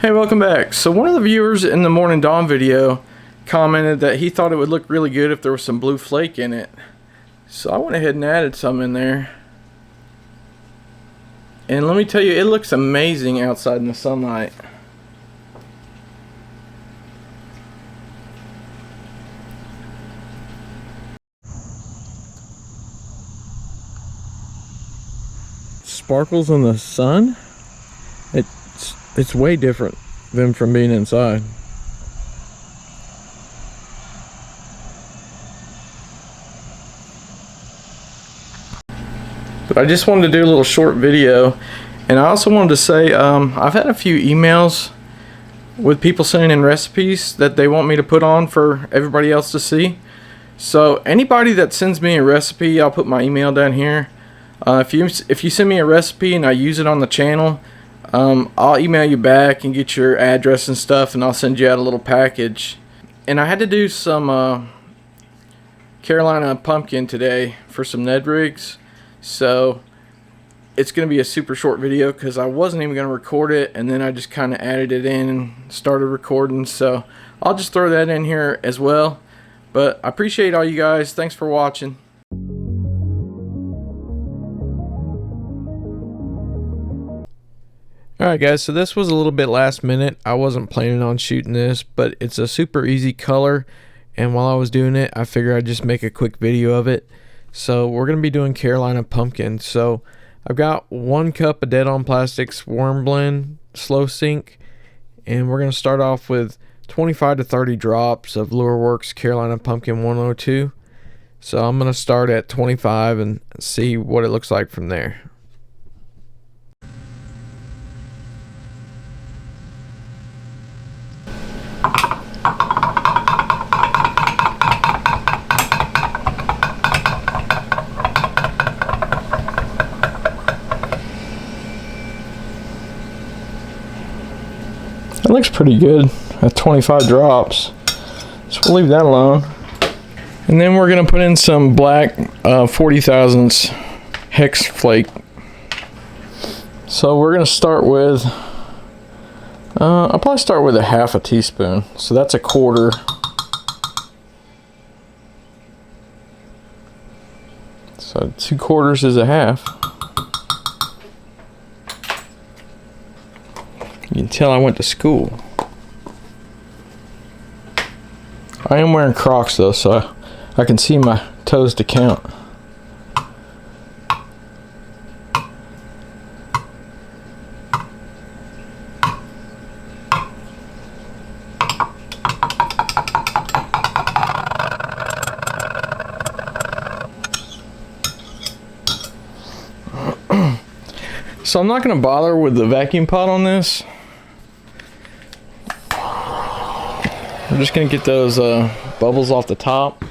Hey, welcome back. So one of the viewers in the Morning Dawn video commented that he thought it would look really good if there was some blue flake in it. So I went ahead and added some in there. And let me tell you, it looks amazing outside in the sunlight. Sparkles in the sun? It's way different than from being inside. But I just wanted to do a little short video, and I also wanted to say I've had a few emails with people sending in recipes that they want me to put on for everybody else to see. So anybody that sends me a recipe, I'll put my email down here. If you send me a recipe and I use it on the channel, I'll email you back and get your address and stuff, and I'll send you out a little package. And I had to do some Carolina pumpkin today for some Ned rigs, so it's going to be a super short video because I wasn't even going to record it, and then I just kind of added it in and started recording. So I'll just throw that in here as well. But I appreciate all you guys. Thanks for watching. Alright guys, so this was a little bit last minute. I wasn't planning on shooting this, but it's a super easy color, and while I was doing it, I figured I'd just make a quick video of it. So we're going to be doing Carolina pumpkin. So I've got 1 cup of Dead On Plastics Worm Blend Slow Sink, and we're going to start off with 25 to 30 drops of Lureworks Carolina Pumpkin 102. So I'm going to start at 25 and see what it looks like from there. That looks pretty good at 25 drops, so we'll leave that alone. And then we're going to put in some black 40 thousandths hex flake. So we're going to start with, I'll probably start with a half a teaspoon, so that's a quarter. So 2/4 is a half. You can tell I went to school. I am wearing Crocs though, so I can see my toes to count. So I'm not going to bother with the vacuum pot on this. I'm just going to get those bubbles off the top.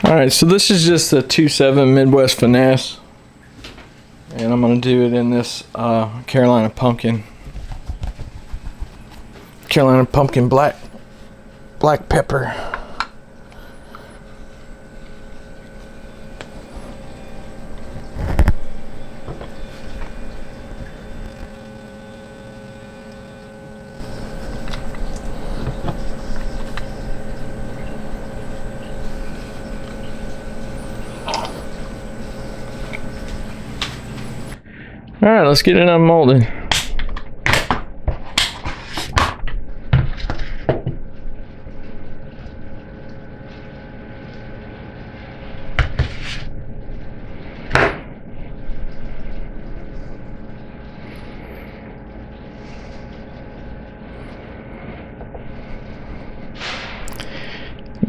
Alright, so this is just the 2.7 Midwest Finesse. And I'm going to do it in this Carolina Pumpkin. Carolina Pumpkin black pepper. Alright, let's get it unmolded.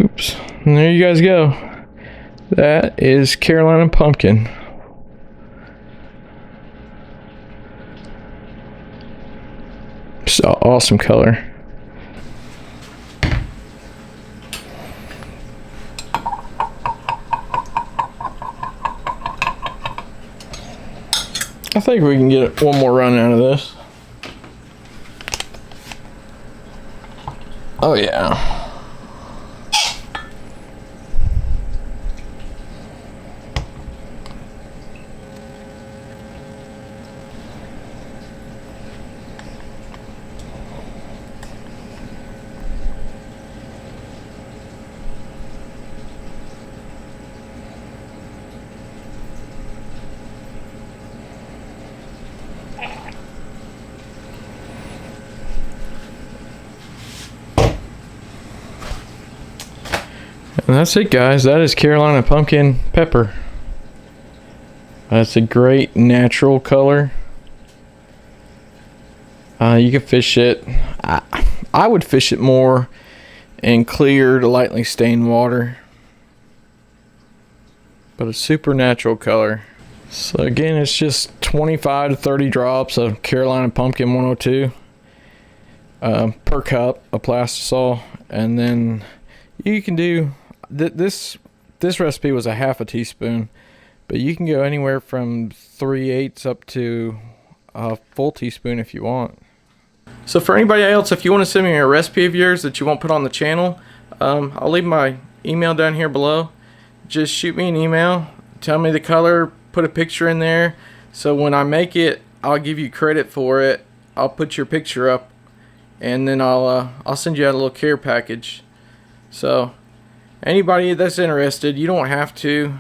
Oops. And there you guys go. That is Carolina Pumpkin. Awesome color. I think we can get one more run out of this. Oh yeah. And that's it, guys. That is Carolina pumpkin pepper. That's a great natural color. You can fish it. I would fish it more in clear to lightly stained water. But a super natural color. So again, it's just 25 to 30 drops of Carolina Pumpkin 102 per cup of plastisol. And then you can do this recipe was a half a teaspoon, but you can go anywhere from 3/8 up to a full teaspoon if you want. So for anybody else, if you want to send me a recipe of yours that you won't put on the channel, I'll leave my email down here below. Just shoot me an email, tell me the color, put a picture in there, so when I make it, I'll give you credit for it. I'll put your picture up, and then I'll send you out a little care package. So anybody that's interested, you don't have to.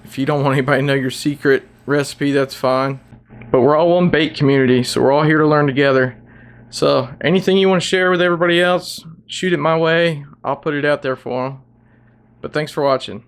If you don't want anybody to know your secret recipe, that's fine. But we're all one bait community, so we're all here to learn together. So anything you want to share with everybody else, shoot it my way. I'll put it out there for them. But thanks for watching.